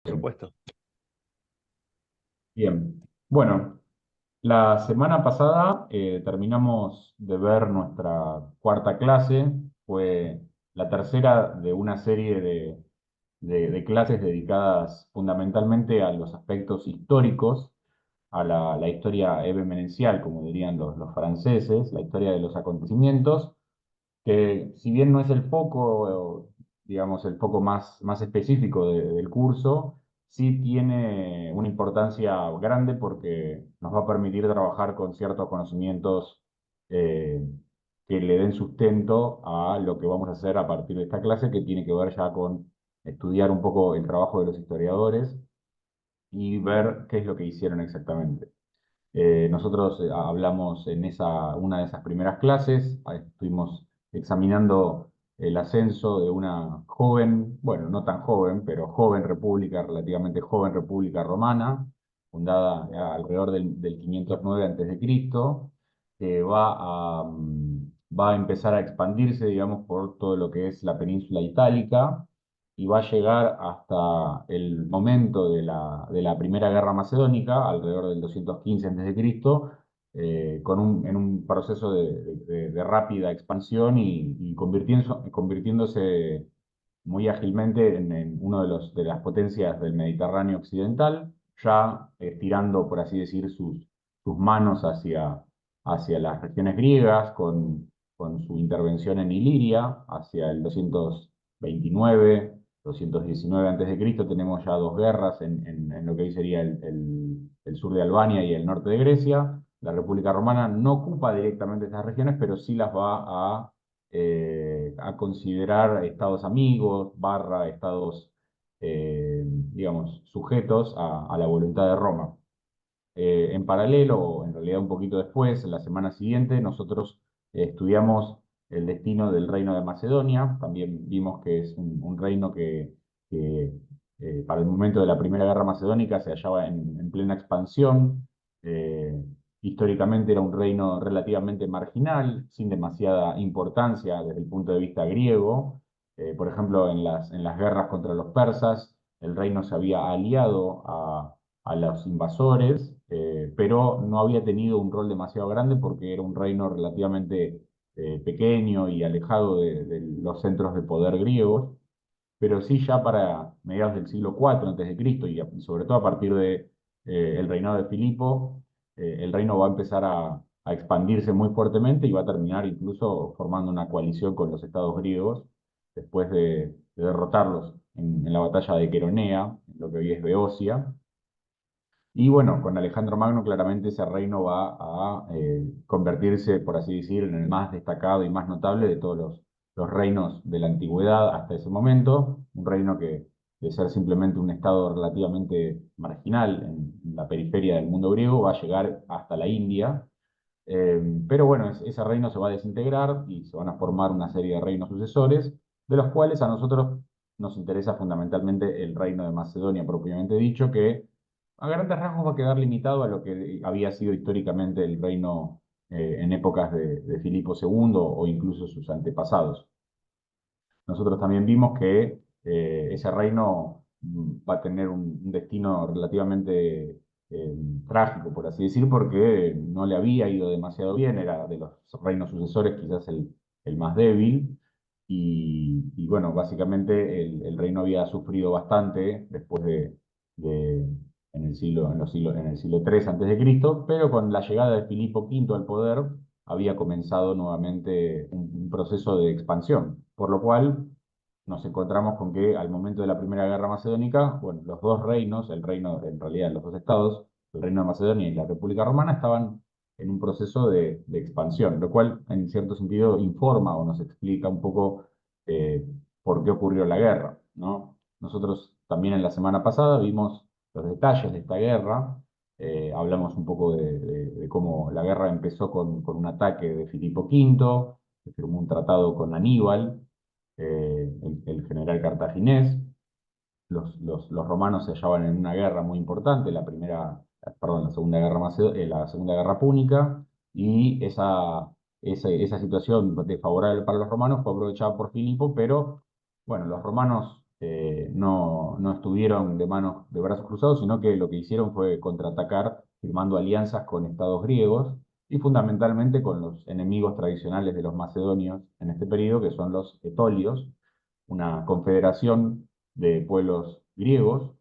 Por supuesto. Bien. Bueno, la semana pasada terminamos de ver nuestra cuarta clase. Fue la tercera de una serie de clases dedicadas fundamentalmente a los aspectos históricos, a la historia evenencial, como dirían los franceses, la historia de los acontecimientos, que si bien no es el foco, digamos, el foco más específico del curso, sí tiene una importancia grande porque nos va a permitir trabajar con ciertos conocimientos eh, que le den sustento a lo que vamos a hacer a partir de esta clase, que tiene que ver ya con estudiar un poco el trabajo de los historiadores y ver qué es lo que hicieron exactamente. Nosotros hablamos en una de esas primeras clases, estuvimos examinando el ascenso de una joven, bueno, no tan joven, pero joven república, relativamente joven república romana, fundada alrededor del 509 a.C., que va a empezar a expandirse, digamos, por todo lo que es la península itálica y va a llegar hasta el momento de la Primera Guerra Macedónica, alrededor del 215 a.C., en un proceso de rápida expansión y convirtiéndose muy ágilmente en uno de las potencias del Mediterráneo occidental, ya tirando, por así decir, sus manos hacia las regiones griegas, con su intervención en Iliria, hacia el 229, 219 a.C., tenemos ya dos guerras en lo que hoy sería el sur de Albania y el norte de Grecia. La República Romana no ocupa directamente estas regiones, pero sí las va a considerar estados amigos, barra estados, digamos, sujetos a la voluntad de Roma. En paralelo, o en realidad un poquito después, en la semana siguiente, nosotros estudiamos el destino del reino de Macedonia. También vimos que es un reino que para el momento de la Primera Guerra Macedónica se hallaba en plena expansión. Eh, Históricamente era un reino relativamente marginal, sin demasiada importancia desde el punto de vista griego. Por ejemplo, en las guerras contra los persas, el reino se había aliado a los invasores, pero no había tenido un rol demasiado grande porque era un reino relativamente pequeño y alejado de los centros de poder griegos, pero sí ya para mediados del siglo IV antes de Cristo y sobre todo a partir de el reinado de Filipo, el reino va a empezar a expandirse muy fuertemente y va a terminar incluso formando una coalición con los estados griegos después de derrotarlos en la batalla de Queronea, en lo que hoy es Beocia. Y bueno, con Alejandro Magno claramente ese reino va a convertirse, por así decir, en el más destacado y más notable de todos los reinos de la antigüedad hasta ese momento. Un reino que, de ser simplemente un estado relativamente marginal en la periferia del mundo griego, va a llegar hasta la India. Pero bueno, ese reino se va a desintegrar y se van a formar una serie de reinos sucesores, de los cuales a nosotros nos interesa fundamentalmente el reino de Macedonia propiamente dicho, que a grandes rasgos va a quedar limitado a lo que había sido históricamente el reino en épocas de Filipo II o incluso sus antepasados. Nosotros también vimos que ese reino va a tener un destino relativamente eh, trágico, por así decir, porque no le había ido demasiado bien, era de los reinos sucesores quizás el más débil, y bueno, básicamente el reino había sufrido bastante después de- en el siglo III antes de Cristo, pero con la llegada de Filipo V al poder había comenzado nuevamente un proceso de expansión, por lo cual nos encontramos con que al momento de la Primera Guerra Macedónica, bueno, los dos reinos, el reino, en realidad los dos estados, el reino de Macedonia y la República Romana, estaban en un proceso de expansión, lo cual en cierto sentido informa o nos explica un poco eh, por qué ocurrió la guerra, ¿no? Nosotros también en la semana pasada vimos los detalles de esta guerra, hablamos un poco de cómo la guerra empezó con un ataque de Filipo V, que firmó un tratado con Aníbal, el general cartaginés. Los romanos se hallaban en una guerra muy importante, perdón, la Segunda Guerra Púnica, y esa situación desfavorable para los romanos fue aprovechada por Filipo, pero bueno, los romanos no estuvieron de brazos cruzados, sino que lo que hicieron fue contraatacar firmando alianzas con estados griegos y fundamentalmente con los enemigos tradicionales de los macedonios en este periodo, que son los etolios, una confederación de pueblos griegos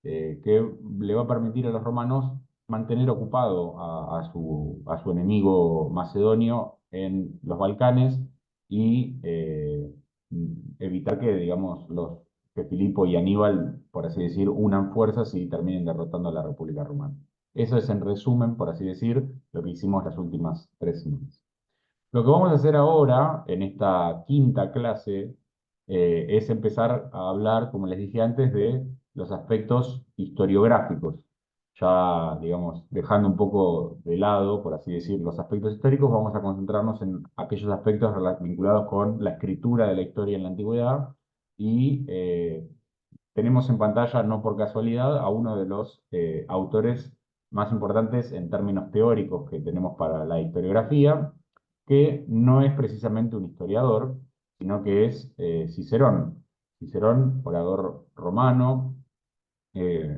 que le va a permitir a los romanos mantener ocupado a su enemigo macedonio en los Balcanes y evitar que, digamos, que Filipo y Aníbal, por así decir, unan fuerzas y terminen derrotando a la República Romana. Eso es en resumen, por así decir, lo que hicimos las últimas 3 semanas. Lo que vamos a hacer ahora, en esta quinta clase, es empezar a hablar, como les dije antes, de los aspectos historiográficos. Ya, digamos, dejando un poco de lado, por así decir, los aspectos históricos, vamos a concentrarnos en aquellos aspectos vinculados con la escritura de la historia en la antigüedad y tenemos en pantalla, no por casualidad, a uno de los autores más importantes en términos teóricos que tenemos para la historiografía, que no es precisamente un historiador, sino que es Cicerón. Cicerón, orador romano,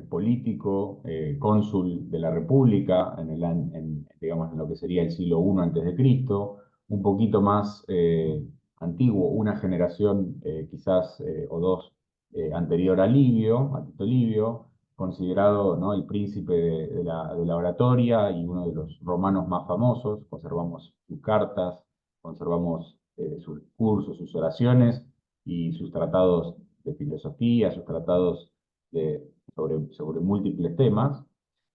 político, cónsul de la República digamos, en lo que sería el siglo I antes de Cristo, un poquito más antiguo, una generación quizás o dos anterior a Tito Livio, considerado, ¿no?, el príncipe de la oratoria y uno de los romanos más famosos. Conservamos sus cartas, conservamos sus discursos, sus oraciones y sus tratados de filosofía, sus tratados sobre múltiples temas.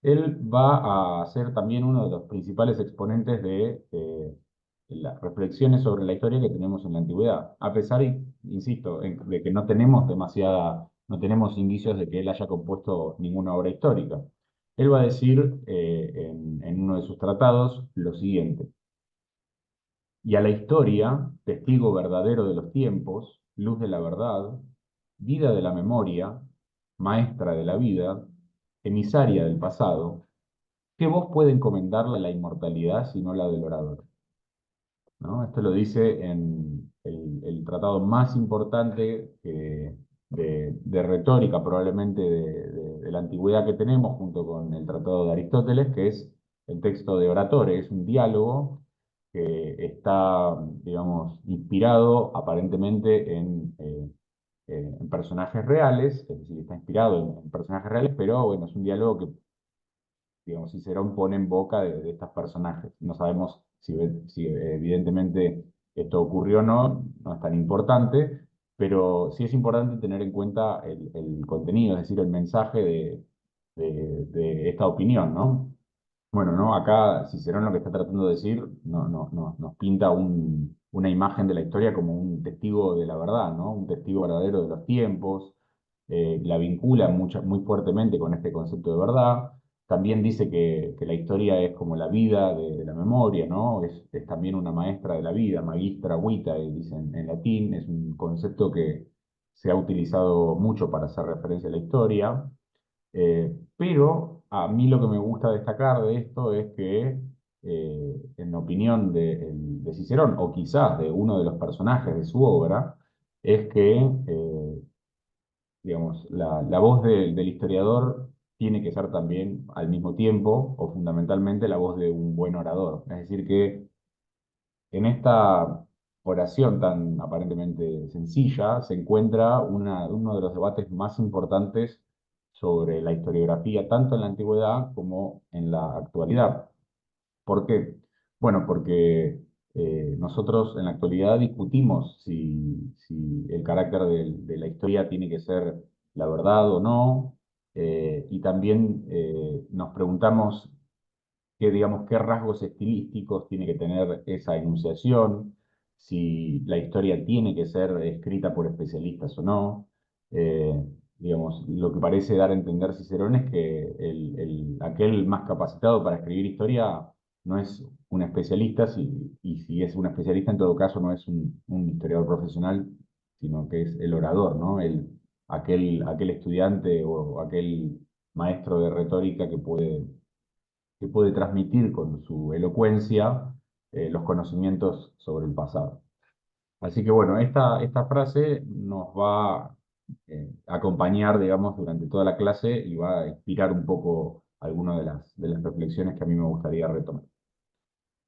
Él va a ser también uno de los principales exponentes de las reflexiones sobre la historia que tenemos en la antigüedad, a pesar, insisto, de que no tenemos indicios de que él haya compuesto ninguna obra histórica. Él va a decir en uno de sus tratados lo siguiente: y a la historia, testigo verdadero de los tiempos, luz de la verdad, vida de la memoria, maestra de la vida, emisaria del pasado, ¿qué voz puede encomendarle la inmortalidad sino la del orador? ¿No? Esto lo dice en el tratado más importante de retórica, probablemente de la antigüedad que tenemos, junto con el tratado de Aristóteles, que es el texto de Oratore. Es un diálogo que está, digamos, inspirado aparentemente en personajes reales, es decir, está inspirado en personajes reales, pero bueno, es un diálogo que, digamos, Cicerón pone en boca de estos personajes. No sabemos si evidentemente esto ocurrió o no, no es tan importante, pero sí es importante tener en cuenta el contenido, es decir, el mensaje de esta opinión, ¿no? Bueno, ¿no? Acá Cicerón lo que está tratando de decir nos pinta una imagen de la historia como un testigo de la verdad, ¿no? Un testigo verdadero de los tiempos, la vincula muy fuertemente con este concepto de verdad. También dice que la historia es como la vida de la memoria, ¿no? Es también una maestra de la vida, magistra vitae, dicen en latín. Es un concepto que se ha utilizado mucho para hacer referencia a la historia. Pero a mí lo que me gusta destacar de esto es que, en opinión de Cicerón, o quizás de uno de los personajes de su obra, es que, digamos, la voz del historiador tiene que ser también al mismo tiempo, o fundamentalmente, la voz de un buen orador. Es decir, que en esta oración tan aparentemente sencilla se encuentra uno de los debates más importantes sobre la historiografía, tanto en la antigüedad como en la actualidad. ¿Por qué? Bueno, porque nosotros en la actualidad discutimos si el carácter de la historia tiene que ser la verdad o no, y también nos preguntamos digamos, qué rasgos estilísticos tiene que tener esa enunciación, si la historia tiene que ser escrita por especialistas o no. Eh, digamos, lo que parece dar a entender Cicerón es que aquel más capacitado para escribir historia no es un especialista, y si es un especialista, en todo caso, no es un historiador profesional, sino que es el orador, ¿no? Aquel estudiante o aquel maestro de retórica que puede transmitir con su elocuencia los conocimientos sobre el pasado. Así que bueno, esta frase acompañar, digamos, durante toda la clase y va a inspirar un poco algunas de las reflexiones que a mí me gustaría retomar.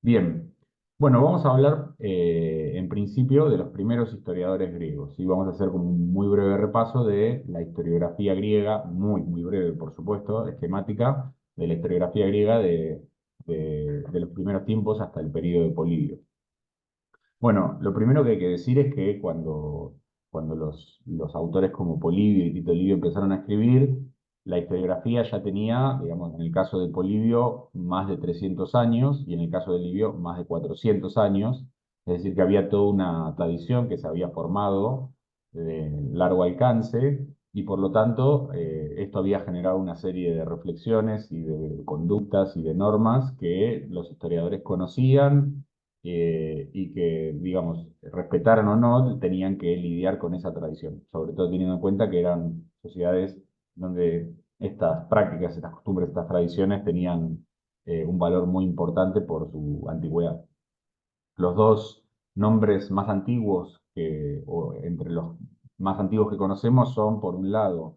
Bien, bueno, vamos a hablar en principio de los primeros historiadores griegos y vamos a hacer como un muy breve repaso de la historiografía griega, muy breve, por supuesto, esquemática, de la historiografía griega de los primeros tiempos hasta el periodo de Polibio. Bueno, lo primero que hay que decir es que cuando los autores como Polibio y Tito Livio empezaron a escribir, la historiografía ya tenía, digamos, en el caso de Polibio, más de 300 años y en el caso de Livio, más de 400 años. Es decir, que había toda una tradición que se había formado de largo alcance y por lo tanto esto había generado una serie de reflexiones y de conductas y de normas que los historiadores conocían y que, digamos, respetaran o no, tenían que lidiar con esa tradición, sobre todo teniendo en cuenta que eran sociedades donde estas prácticas, estas costumbres, estas tradiciones tenían un valor muy importante por su antigüedad. Los dos nombres más antiguos, o entre los más antiguos que conocemos, son, por un lado,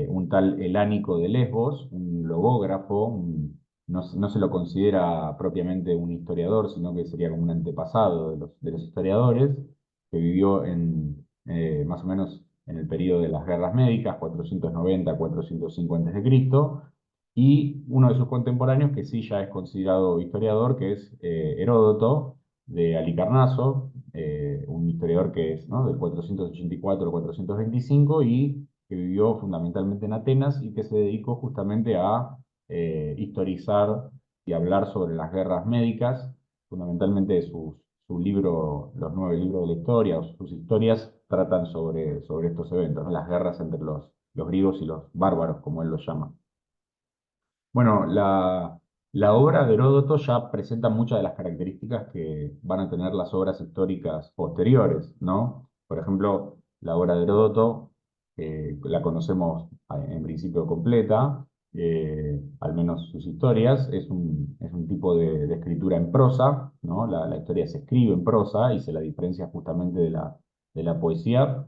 un tal Helánico de Lesbos, un logógrafo, no se lo considera propiamente un historiador, sino que sería como un antepasado de los historiadores, que vivió más o menos en el periodo de las guerras médicas, 490 a 405 a.C., y uno de sus contemporáneos que sí ya es considerado historiador, que es Heródoto, de Halicarnaso, un historiador que es, ¿no?, del 484 al 425 y que vivió fundamentalmente en Atenas y que se dedicó justamente a historizar y hablar sobre las guerras médicas, fundamentalmente su libro, los 9 libros de la historia, o sus historias tratan sobre estos eventos, ¿no?, las guerras entre los griegos y los bárbaros, como él los llama. Bueno, la obra de Heródoto ya presenta muchas de las características que van a tener las obras históricas posteriores, ¿no? Por ejemplo, la obra de Heródoto, la conocemos en principio completa, al menos sus historias, es un tipo de escritura en prosa, ¿no? La historia se escribe en prosa y se la diferencia justamente de la poesía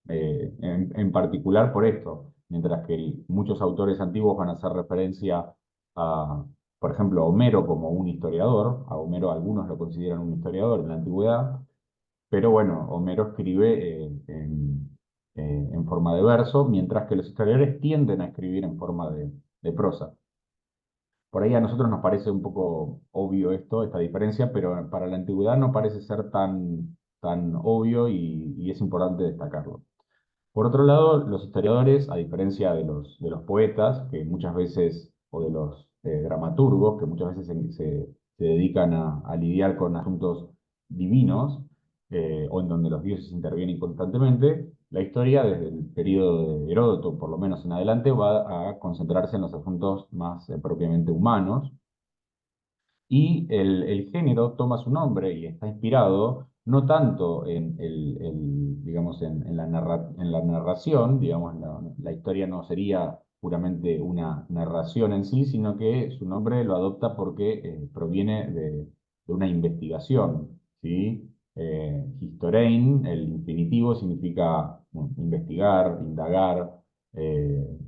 en particular por esto, mientras que muchos autores antiguos van a hacer referencia a, por ejemplo, a Homero como un historiador, a Homero algunos lo consideran un historiador en la antigüedad, pero bueno, Homero escribe en forma de verso, mientras que los historiadores tienden a escribir en forma de prosa. Por ahí a nosotros nos parece un poco obvio esto, esta diferencia, pero para la antigüedad no parece ser tan obvio y es importante destacarlo. Por otro lado, los historiadores, a diferencia de los poetas, que muchas veces, o de los dramaturgos, que muchas veces se dedican a lidiar con asuntos divinos, o en donde los dioses intervienen constantemente, la historia, desde el periodo de Heródoto, por lo menos en adelante, va a concentrarse en los asuntos más propiamente humanos, y el género toma su nombre y está inspirado no tanto digamos, en la narración, digamos, la historia no sería puramente una narración en sí, sino que su nombre lo adopta porque proviene de una investigación, ¿sí? Historein, el infinitivo, significa bueno, investigar, indagar,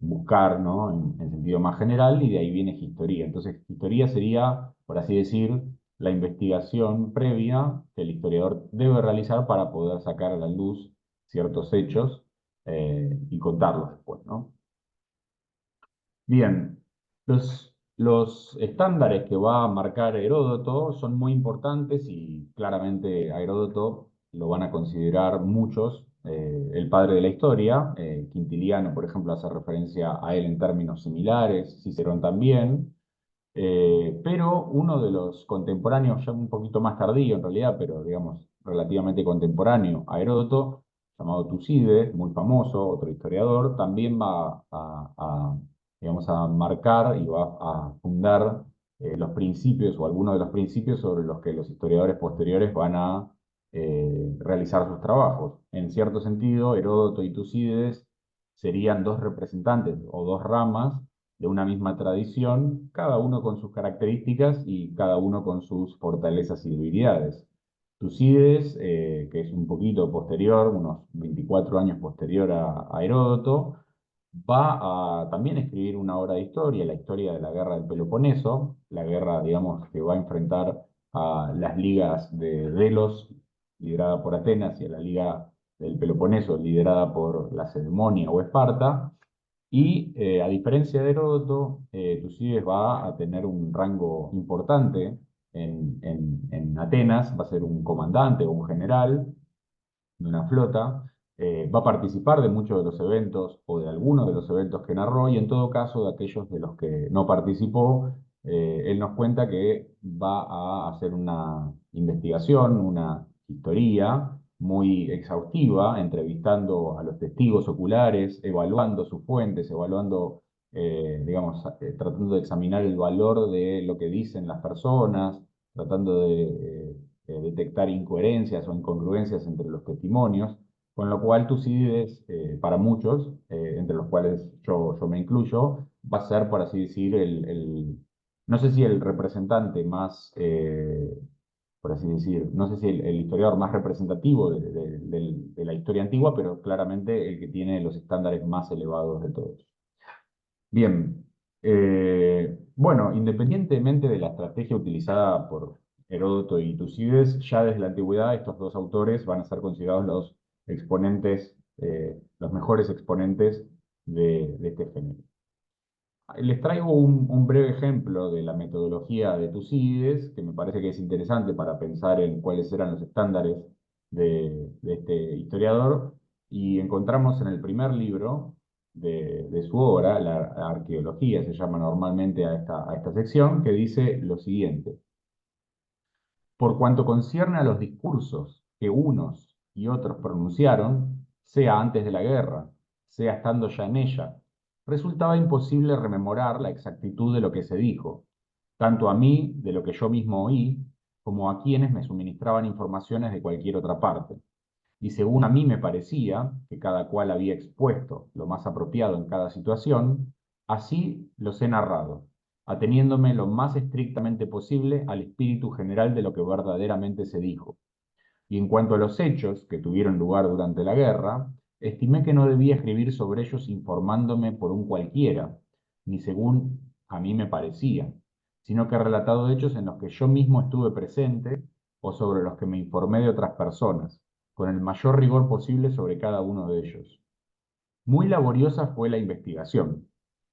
buscar, ¿no? En sentido más general, y de ahí viene historia. Entonces, historia sería, por así decir, la investigación previa que el historiador debe realizar para poder sacar a la luz ciertos hechos y contarlos después, ¿no? Bien, los estándares que va a marcar Heródoto son muy importantes y claramente a Heródoto lo van a considerar muchos el padre de la historia. Quintiliano, por ejemplo, hace referencia a él en términos similares, Cicerón también. Pero uno de los contemporáneos, ya un poquito más tardío en realidad, pero digamos relativamente contemporáneo a Heródoto, llamado Tucídides, muy famoso, otro historiador, también va digamos, a marcar y va a fundar los principios o algunos de los principios sobre los que los historiadores posteriores van a realizar sus trabajos. En cierto sentido, Heródoto y Tucídides serían dos representantes o dos ramas de una misma tradición, cada uno con sus características y cada uno con sus fortalezas y debilidades. Tucídides, que es un poquito posterior, unos 24 años posterior a Heródoto, va a también escribir una obra de historia, la historia de la guerra del Peloponeso, la guerra, digamos, que va a enfrentar a las ligas de Delos, liderada por Atenas, y a la liga del Peloponeso, liderada por Lacedemonia o Esparta. Y a diferencia de Heródoto, Tucídides va a tener un rango importante en Atenas, va a ser un comandante o un general de una flota, va a participar de muchos de los eventos o de algunos de los eventos que narró y en todo caso de aquellos de los que no participó, él nos cuenta que va a hacer una investigación, una historia muy exhaustiva, entrevistando a los testigos oculares, evaluando sus fuentes, evaluando, digamos, tratando de examinar el valor de lo que dicen las personas, tratando de detectar incoherencias o incongruencias entre los testimonios, con lo cual Tucídides, para muchos, entre los cuales yo me incluyo, va a ser, por así decir, no sé si el representante más, por así decir, no sé si el historiador más representativo de la historia antigua, pero claramente el que tiene los estándares más elevados de todos. Bien, bueno, independientemente de la estrategia utilizada por Heródoto y Tucídides, ya desde la antigüedad estos dos autores van a ser considerados los exponentes, los mejores exponentes de este género. Les traigo un breve ejemplo de la metodología de Tucídides, que me parece que es interesante para pensar en cuáles eran los estándares de este historiador, y encontramos en el primer libro de su obra, la arqueología se llama normalmente a esta sección, que dice lo siguiente: por cuanto concierne a los discursos que unos y otros pronunciaron, sea antes de la guerra, sea estando ya en ella, resultaba imposible rememorar la exactitud de lo que se dijo, tanto a mí, de lo que yo mismo oí, como a quienes me suministraban informaciones de cualquier otra parte. Y según a mí me parecía, que cada cual había expuesto lo más apropiado en cada situación, así los he narrado, ateniéndome lo más estrictamente posible al espíritu general de lo que verdaderamente se dijo. Y en cuanto a los hechos que tuvieron lugar durante la guerra, estimé que no debía escribir sobre ellos informándome por un cualquiera, ni según a mí me parecía, sino que he relatado hechos en los que yo mismo estuve presente o sobre los que me informé de otras personas, con el mayor rigor posible sobre cada uno de ellos. Muy laboriosa fue la investigación,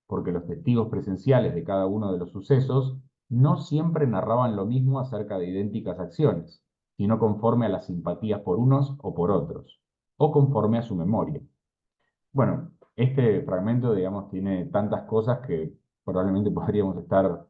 porque los testigos presenciales de cada uno de los sucesos no siempre narraban lo mismo acerca de idénticas acciones, sino conforme a las simpatías por unos o por otros, o conforme a su memoria. Bueno, este fragmento, digamos, tiene tantas cosas que probablemente podríamos estar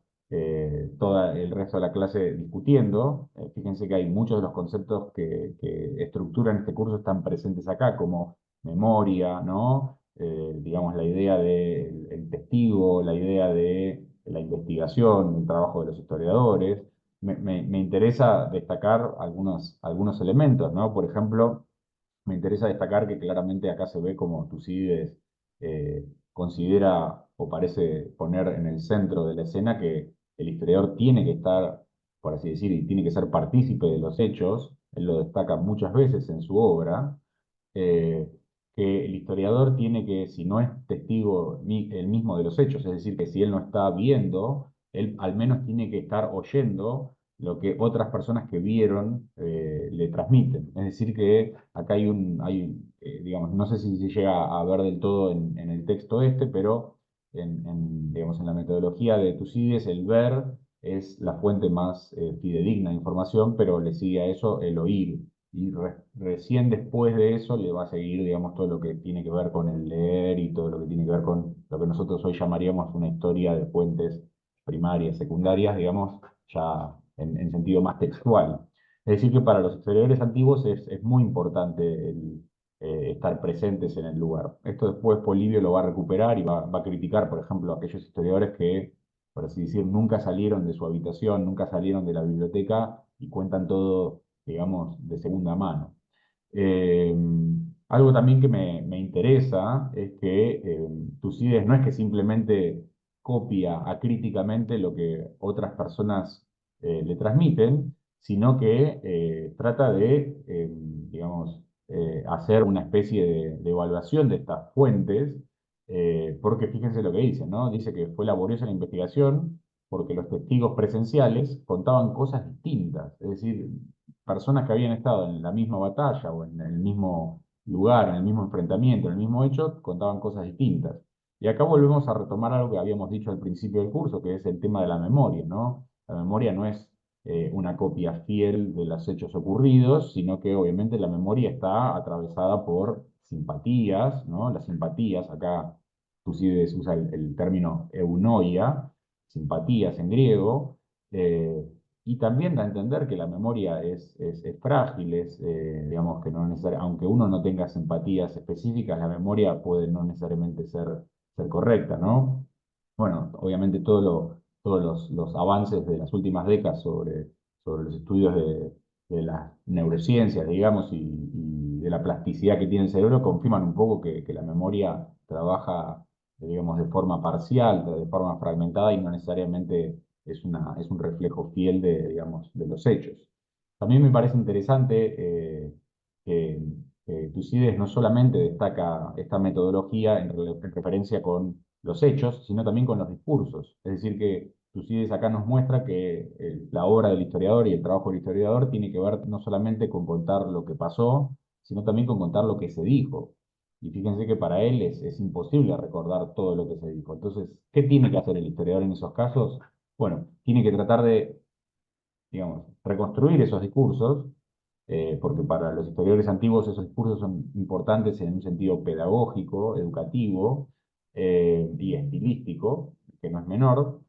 todo el resto de la clase discutiendo. Fíjense que hay muchos de los conceptos que estructuran este curso están presentes acá, como memoria, ¿no? Digamos, la idea del testigo, la idea de la investigación, el trabajo de los historiadores. Me interesa destacar algunos elementos, ¿no? Por ejemplo, me interesa destacar que claramente acá se ve como Tucídides considera o parece poner en el centro de la escena que el historiador tiene que estar, por así decir, y tiene que ser partícipe de los hechos. Él lo destaca muchas veces en su obra, eh, que el historiador tiene que, si no es testigo ni él mismo de los hechos, es decir, que si él no está viendo, él al menos tiene que estar oyendo lo que otras personas que vieron le transmiten. Es decir, que acá digamos, no sé si se llega a ver del todo en el texto este, pero digamos, en la metodología de Tucídides, el ver es la fuente más fidedigna de información, pero le sigue a eso el oír. Y recién después de eso le va a seguir, digamos, todo lo que tiene que ver con el leer y todo lo que tiene que ver con lo que nosotros hoy llamaríamos una historia de fuentes primarias, secundarias, digamos, ya en sentido más textual. Es decir, que para los historiadores antiguos es muy importante estar presentes en el lugar. Esto después Polibio lo va a recuperar y va a criticar, por ejemplo, a aquellos historiadores que, por así decir, nunca salieron de su habitación, nunca salieron de la biblioteca y cuentan todo, digamos, de segunda mano. Eh, Algo también que me interesa es que Tucídides no es que simplemente copia acríticamente lo que otras personas le transmiten, sino que trata de, digamos, hacer una especie de evaluación de estas fuentes, porque fíjense lo que dice, ¿no? Dice que fue laboriosa la investigación porque los testigos presenciales contaban cosas distintas, es decir, personas que habían estado en la misma batalla o en el mismo lugar, en el mismo enfrentamiento, en el mismo hecho, contaban cosas distintas. Y acá volvemos a retomar algo que habíamos dicho al principio del curso, que es el tema de la memoria, ¿no? La memoria no es una copia fiel de los hechos ocurridos, sino que obviamente la memoria está atravesada por simpatías, ¿no? Las simpatías, acá Tucídides usa el término eunoia, simpatías en griego, eh, y también da a entender que la memoria es frágil, digamos que no aunque uno no tenga simpatías específicas, la memoria puede no necesariamente ser correcta, ¿no? Bueno, obviamente todos los avances de las últimas décadas sobre los estudios de las neurociencias, digamos, y de la plasticidad que tiene el cerebro confirman un poco que la memoria trabaja, digamos, de forma parcial, de forma fragmentada y no necesariamente es un reflejo fiel digamos, de los hechos. También me parece interesante que Tucídides no solamente destaca esta metodología en referencia con los hechos, sino también con los discursos. Es decir, que Tucídides acá nos muestra que la obra del historiador y el trabajo del historiador tiene que ver no solamente con contar lo que pasó, sino también con contar lo que se dijo. Y fíjense que para él es imposible recordar todo lo que se dijo. Entonces, ¿qué tiene que hacer el historiador en esos casos? Bueno, tiene que tratar de, digamos, reconstruir esos discursos, porque para los historiadores antiguos esos discursos son importantes en un sentido pedagógico, educativo y estilístico, que no es menor,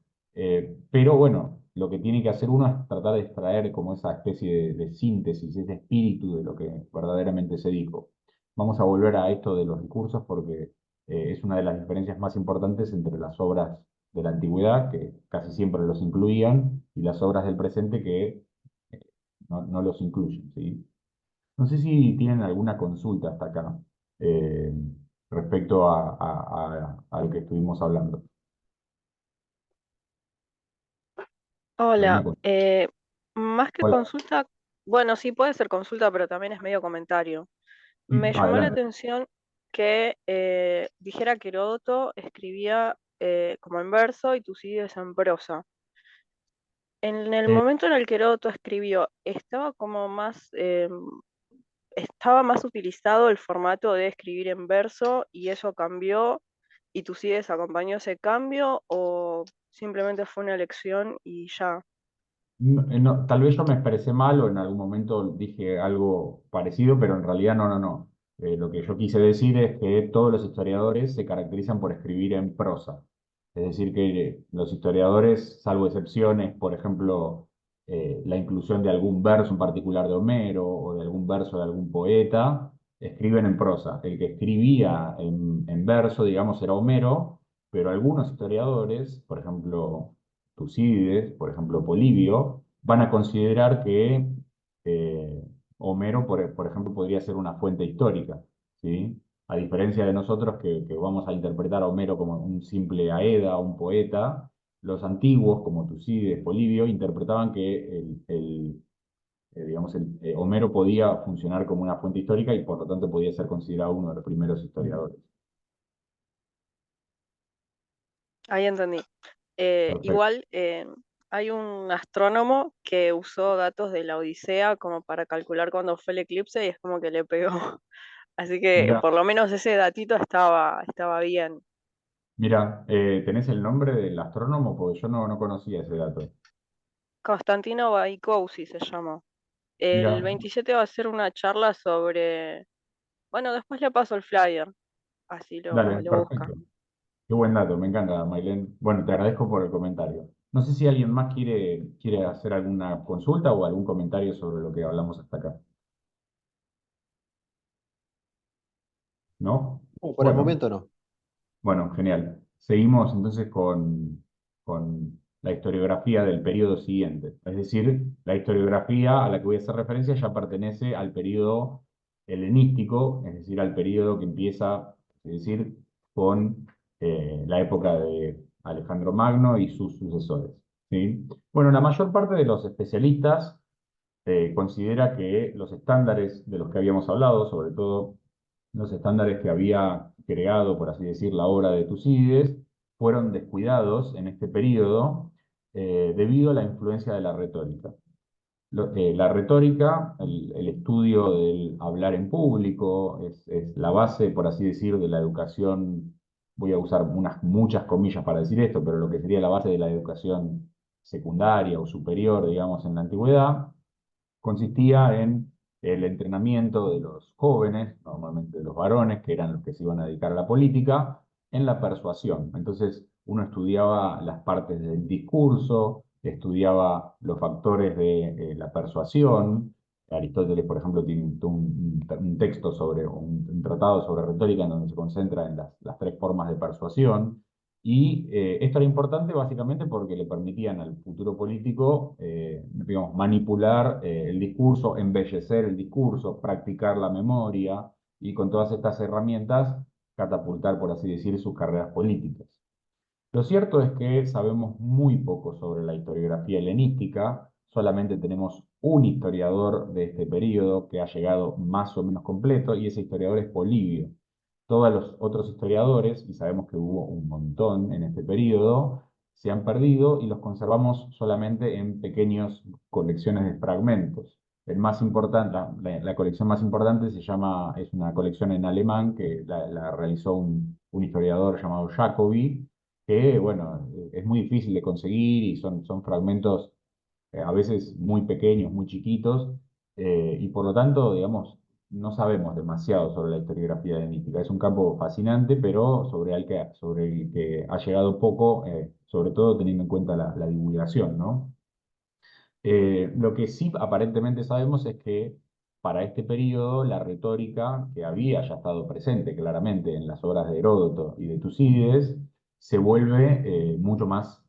pero bueno, lo que tiene que hacer uno es tratar de extraer como esa especie de síntesis, ese espíritu de lo que verdaderamente se dijo. Vamos a volver a esto de los discursos porque es una de las diferencias más importantes entre las obras de la antigüedad, que casi siempre los incluían, y las obras del presente que no los incluyen, ¿sí? No sé si tienen alguna consulta hasta acá eh, respecto a lo que estuvimos hablando. ¿Alguna Hola, consulta? más que Hola. consulta, bueno, sí puede ser consulta, pero también es medio comentario. Sí, Me llamó la adelante. atención que dijera que Heródoto escribía como en verso y Tucídides en prosa. En el Eh, momento en el que Heródoto escribió, ¿estaba como más, estaba más utilizado el formato de escribir en verso y eso cambió y Tucídides acompañó ese cambio o simplemente fue una elección y ya? Tal vez yo me expresé mal o en algún momento dije algo parecido, pero en realidad no, no, no. Lo que yo quise decir es que todos los historiadores se caracterizan por escribir en prosa. Es decir, que los historiadores, salvo excepciones, por ejemplo, la inclusión de algún verso en particular de Homero o de algún verso de algún poeta, escriben en prosa. El que escribía en verso, digamos, era Homero, pero algunos historiadores, por ejemplo, Tucídides, por ejemplo, Polibio, van a considerar que eh, Homero, por ejemplo, podría ser una fuente histórica, ¿sí? A diferencia de nosotros que vamos a interpretar a Homero como un simple aeda, un poeta, los antiguos, como Tucídides, Polibio, interpretaban que digamos, Homero podía funcionar como una fuente histórica y por lo tanto podía ser considerado uno de los primeros historiadores. Ahí entendí. Perfecto. Igual hay un astrónomo que usó datos de la Odisea como para calcular cuándo fue el eclipse y es como que le pegó. Así que Mira, por lo menos ese datito estaba bien. mira, ¿tenés el nombre del astrónomo? Porque yo no conocía ese dato. Constantino Baikousi se llama. El Mira, 27 va a ser una charla sobre... Bueno, después le paso el flyer, así dale, lo busca. perfecto. Qué buen dato, me encanta, Mailén. Bueno, te agradezco por el comentario. No sé si alguien más quiere hacer alguna consulta o algún comentario sobre lo que hablamos hasta acá. ¿No? No, por el Bueno, momento no. bueno, genial. Seguimos entonces con la historiografía del periodo siguiente. Es decir, la historiografía a la que voy a hacer referencia ya pertenece al periodo helenístico, es decir, al periodo que empieza, es decir, con la época de Alejandro Magno y sus sucesores. ¿Sí? Bueno, la mayor parte de los especialistas considera que los estándares de los que habíamos hablado, sobre todo los estándares que había creado, por así decir, la obra de Tucídides, fueron descuidados en este periodo debido a la influencia de la retórica. La retórica, el estudio del hablar en público, es la base, por así decir, de la educación. Voy a usar unas muchas comillas para decir esto, pero lo que sería la base de la educación secundaria o superior, digamos, en la antigüedad, consistía en el entrenamiento de los jóvenes, normalmente de los varones, que eran los que se iban a dedicar a la política, en la persuasión. Entonces, uno estudiaba las partes del discurso, estudiaba los factores de la persuasión. Aristóteles, por ejemplo, tiene un texto sobre, un tratado sobre retórica en donde se concentra en las tres formas de persuasión. Y esto era importante básicamente porque le permitían al futuro político, digamos, manipular el discurso, embellecer el discurso, practicar la memoria y con todas estas herramientas catapultar, por así decir, sus carreras políticas. Lo cierto es que sabemos muy poco sobre la historiografía helenística, solamente tenemos un historiador de este periodo que ha llegado más o menos completo y ese historiador es Polibio. Todos los otros historiadores, y sabemos que hubo un montón en este periodo, se han perdido y los conservamos solamente en pequeñas colecciones de fragmentos. El más importante, la colección más importante es una colección en alemán que la realizó un historiador llamado Jacobi, que, bueno, es muy difícil de conseguir y son fragmentos a veces muy pequeños, muy chiquitos, y por lo tanto, digamos, no sabemos demasiado sobre la historiografía helenística. Es un campo fascinante, pero sobre el que ha llegado poco, sobre todo teniendo en cuenta la divulgación, ¿no? Lo que sí aparentemente sabemos es que para este periodo la retórica, que había ya estado presente claramente en las obras de Heródoto y de Tucídides, se vuelve mucho más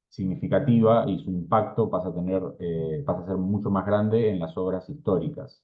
significativa y su impacto pasa a ser mucho más grande en las obras históricas.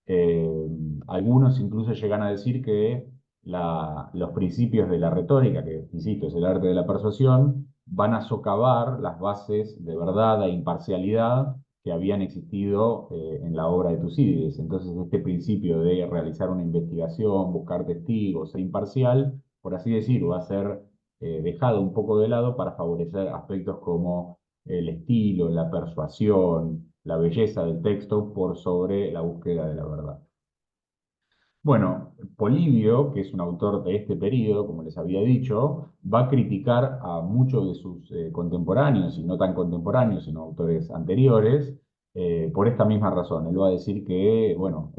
Eh, Algunos incluso llegan a decir que los principios de la retórica, que insisto, es el arte de la persuasión, van a socavar las bases de verdad e imparcialidad que habían existido en la obra de Tucídides. Entonces, este principio de realizar una investigación, buscar testigos, ser imparcial, por así decirlo, va a ser dejado un poco de lado para favorecer aspectos como el estilo, la persuasión, la belleza del texto por sobre la búsqueda de la verdad. Bueno, Polibio, que es un autor de este periodo, como les había dicho, va a criticar a muchos de sus contemporáneos, y no tan contemporáneos, sino autores anteriores, por esta misma razón. Él va a decir que, bueno,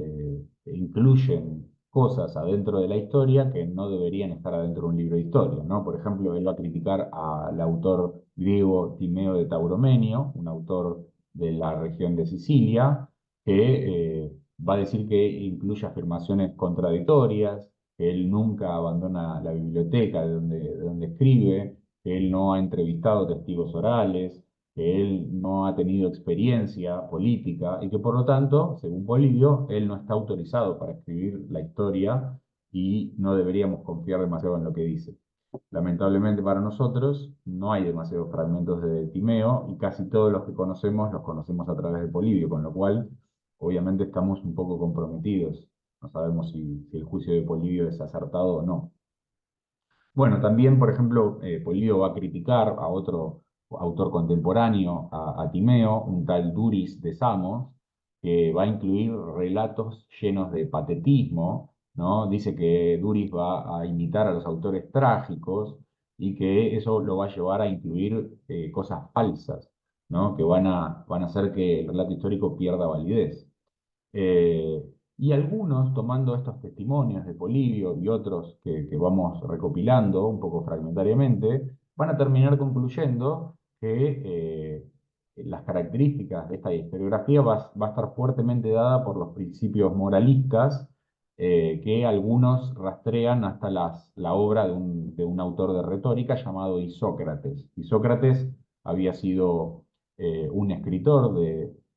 incluyen cosas adentro de la historia que no deberían estar adentro de un libro de historia, ¿no? Por ejemplo, él va a criticar al autor griego Timeo de Tauromenio, un autor de la región de Sicilia, que va a decir que incluye afirmaciones contradictorias, que él nunca abandona la biblioteca de donde escribe, que él no ha entrevistado testigos orales, que él no ha tenido experiencia política y que por lo tanto, según Polibio, él no está autorizado para escribir la historia y no deberíamos confiar demasiado en lo que dice. Lamentablemente para nosotros no hay demasiados fragmentos de Timeo y casi todos los conocemos a través de Polibio, con lo cual obviamente estamos un poco comprometidos. No sabemos si el juicio de Polibio es acertado o no. Bueno, también, por ejemplo, Polibio va a criticar a otro autor contemporáneo, a Timeo, un tal Duris de Samos, que va a incluir relatos llenos de patetismo, ¿no? Dice que Duris va a imitar a los autores trágicos y que eso lo va a llevar a incluir cosas falsas, ¿no? Que van a hacer que el relato histórico pierda validez. Eh, y algunos, tomando estos testimonios de Polibio y otros que vamos recopilando un poco fragmentariamente, van a terminar concluyendo que las características de esta historiografía va a estar fuertemente dada por los principios moralistas que algunos rastrean hasta la obra de un autor de retórica llamado Isócrates. Isócrates había sido un escritor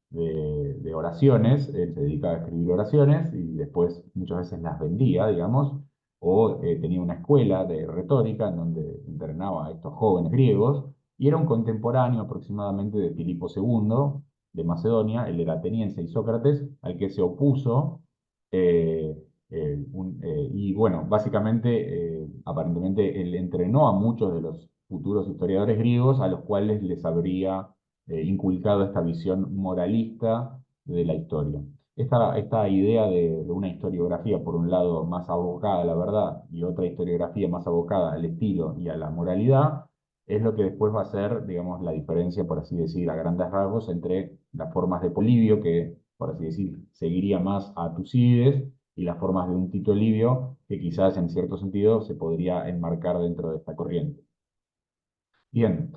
de oraciones, él se dedicaba a escribir oraciones y después muchas veces las vendía, digamos, o tenía una escuela de retórica en donde entrenaba a estos jóvenes griegos, y era un contemporáneo aproximadamente de Filipo II, de Macedonia, el era ateniense y Sócrates, al que se opuso. eh, y bueno, básicamente, aparentemente, él entrenó a muchos de los futuros historiadores griegos a los cuales les habría inculcado esta visión moralista de la historia. Esta idea de una historiografía, por un lado, más abocada a la verdad y otra historiografía más abocada al estilo y a la moralidad, es lo que después va a ser, digamos, la diferencia, por así decir, a grandes rasgos, entre las formas de Polibio, que, por así decir, seguiría más a Tucídides, y las formas de un Tito Livio, que quizás en cierto sentido se podría enmarcar dentro de esta corriente. Bien,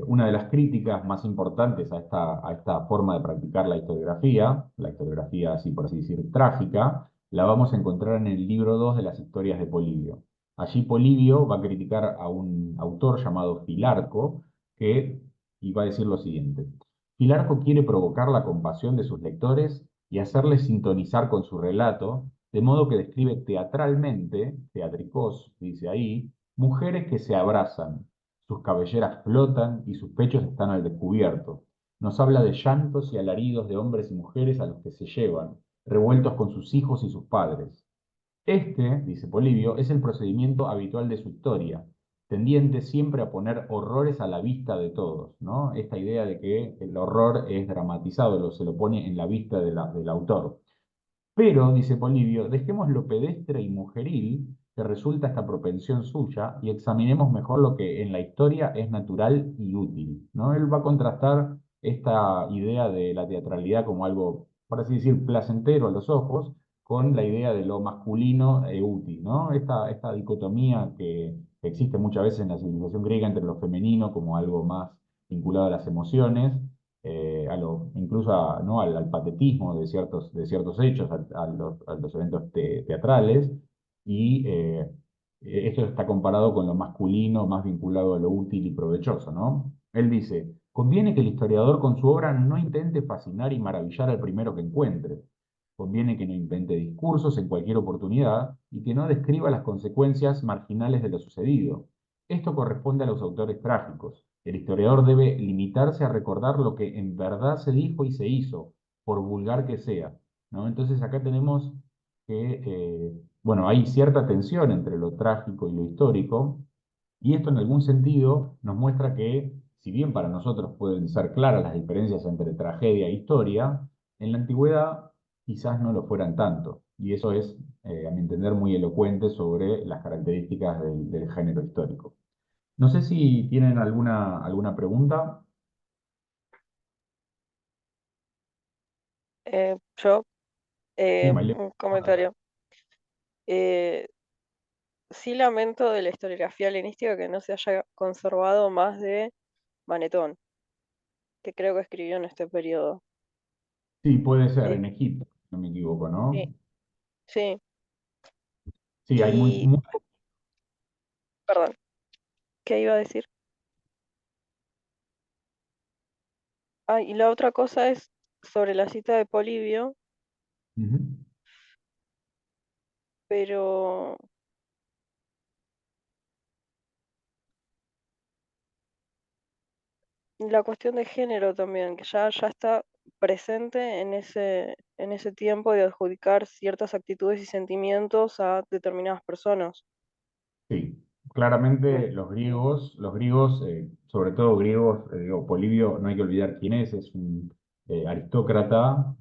una de las críticas más importantes a esta forma de practicar la historiografía así por así decir trágica, la vamos a encontrar en el libro 2 de las historias de Polibio. Allí Polibio va a criticar a un autor llamado Filarco, que y va a decir lo siguiente. Filarco quiere provocar la compasión de sus lectores y hacerles sintonizar con su relato, de modo que describe teatralmente, teatricós, dice ahí, mujeres que se abrazan, sus cabelleras flotan y sus pechos están al descubierto. Nos habla de llantos y alaridos de hombres y mujeres a los que se llevan, revueltos con sus hijos y sus padres. Este, dice Polibio, es el procedimiento habitual de su historia, tendiente siempre a poner horrores a la vista de todos, ¿no? Esta idea de que el horror es dramatizado, se lo pone en la vista del autor. Pero, dice Polibio, dejemos lo pedestre y mujeril que resulta esta propensión suya y examinemos mejor lo que en la historia es natural y útil, ¿no? Él va a contrastar esta idea de la teatralidad como algo, por así decir, placentero a los ojos, con la idea de lo masculino e útil, ¿no? Esta dicotomía que existe muchas veces en la civilización griega entre lo femenino como algo más vinculado a las emociones incluso ¿no? al patetismo de ciertos hechos, a los eventos teatrales, y esto está comparado con lo masculino, más vinculado a lo útil y provechoso, ¿no? Él dice, conviene que el historiador con su obra no intente fascinar y maravillar al primero que encuentre. Conviene que no invente discursos en cualquier oportunidad y que no describa las consecuencias marginales de lo sucedido. Esto corresponde a los autores trágicos. El historiador debe limitarse a recordar lo que en verdad se dijo y se hizo, por vulgar que sea, ¿no? Entonces acá tenemos que, bueno, hay cierta tensión entre lo trágico y lo histórico, y esto en algún sentido nos muestra que, si bien para nosotros pueden ser claras las diferencias entre tragedia e historia, en la antigüedad quizás no lo fueran tanto. Y eso es, a mi entender, muy elocuente sobre las características del género histórico. No sé si tienen alguna pregunta. Yo, Sí, Maile. un comentario. Eh, sí lamento de la historiografía helenística que no se haya conservado más de Manetón, que creo que escribió en este periodo. Sí, puede ser, Eh, en Egipto, si no me equivoco, sí, ¿no? sí. Sí, hay Y, perdón, ¿qué iba a decir? Ah, y la otra cosa es sobre la cita de Polibio, Ujú. pero la cuestión de género también, que ya está presente en ese tiempo de adjudicar ciertas actitudes y sentimientos a determinadas personas. Sí, Mm. claramente los griegos, sobre todo griegos, digo, Polibio, no hay que olvidar quién es un aristócrata,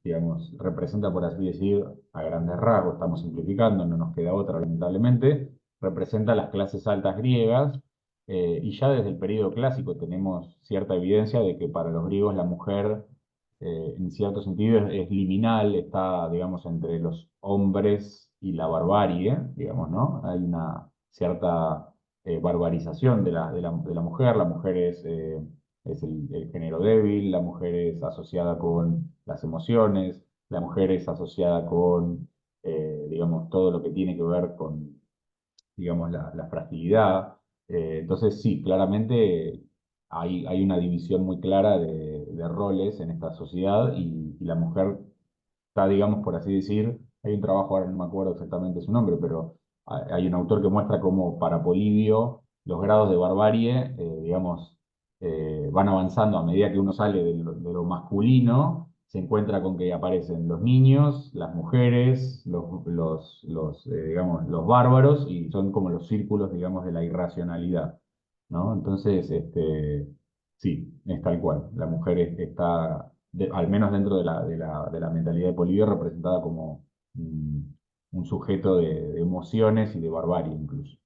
digamos, representa, por así decir, a grandes rasgos, estamos simplificando, no nos queda otra, lamentablemente, representa a las clases altas griegas, y ya desde el periodo clásico tenemos cierta evidencia de que para los griegos la mujer, en cierto sentido, es liminal, está, digamos, entre los hombres y la barbarie, digamos, ¿no? Hay una cierta barbarización de la mujer, la mujer es el género débil, la mujer es asociada con las emociones, la mujer es asociada con, digamos, todo lo que tiene que ver con, digamos, la fragilidad. Entonces, sí, claramente hay una división muy clara de roles en esta sociedad y la mujer está, digamos, por así decir, hay un trabajo, ahora no me acuerdo exactamente su nombre, pero hay un autor que muestra cómo para Polibio los grados de barbarie, digamos, van avanzando a medida que uno sale de lo masculino, se encuentra con que aparecen los niños, las mujeres, digamos, los bárbaros, y son como los círculos, digamos, de la irracionalidad, ¿no? Entonces, sí, es tal cual. La mujer está, al menos dentro de la mentalidad de Polibio, representada como un sujeto de emociones y de barbarie incluso.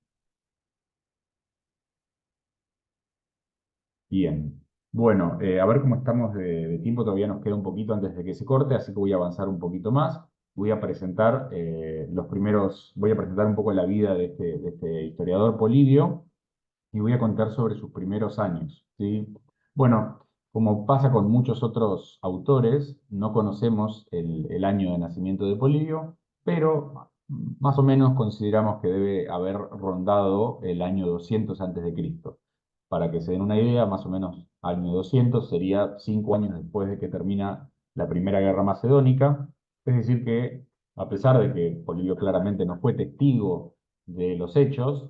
Bien. Bueno, a ver cómo estamos de tiempo. Todavía nos queda un poquito antes de que se corte, así que voy a avanzar un poquito más. Voy a presentar un poco la vida de este historiador Polibio y voy a contar sobre sus primeros años, ¿sí? Bueno, como pasa con muchos otros autores, no conocemos el año de nacimiento de Polibio, pero más o menos consideramos que debe haber rondado el año 200 antes de Cristo. Para que se den una idea, más o menos año 200 sería 5 años después de que termina la Primera Guerra Macedónica. Es decir que, a pesar de que Polibio claramente no fue testigo de los hechos,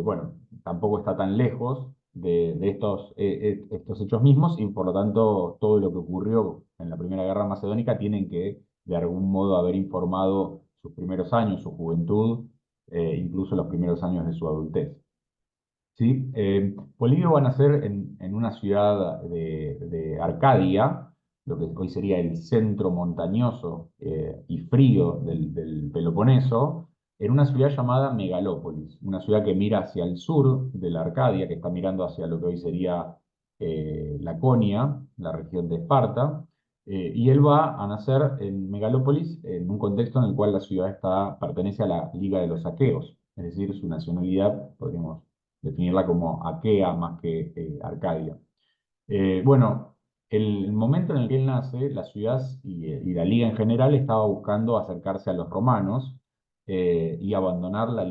bueno, tampoco está tan lejos de estos hechos mismos, y por lo tanto todo lo que ocurrió en la Primera Guerra Macedónica tienen que de algún modo haber informado sus primeros años, su juventud, incluso los primeros años de su adultez. ¿Sí? Polibio va a nacer en una ciudad de Arcadia, lo que hoy sería el centro montañoso y frío del Peloponeso, en una ciudad llamada Megalópolis, una ciudad que mira hacia el sur de la Arcadia, que está mirando hacia lo que hoy sería Laconia, la región de Esparta, y él va a nacer en Megalópolis en un contexto en el cual la ciudad pertenece a la Liga de los Aqueos, es decir, su nacionalidad, podríamos definirla como Aquea más que Arcadia. Bueno, el momento en el que él nace, la ciudad y la liga en general estaba buscando acercarse a los romanos y abandonar la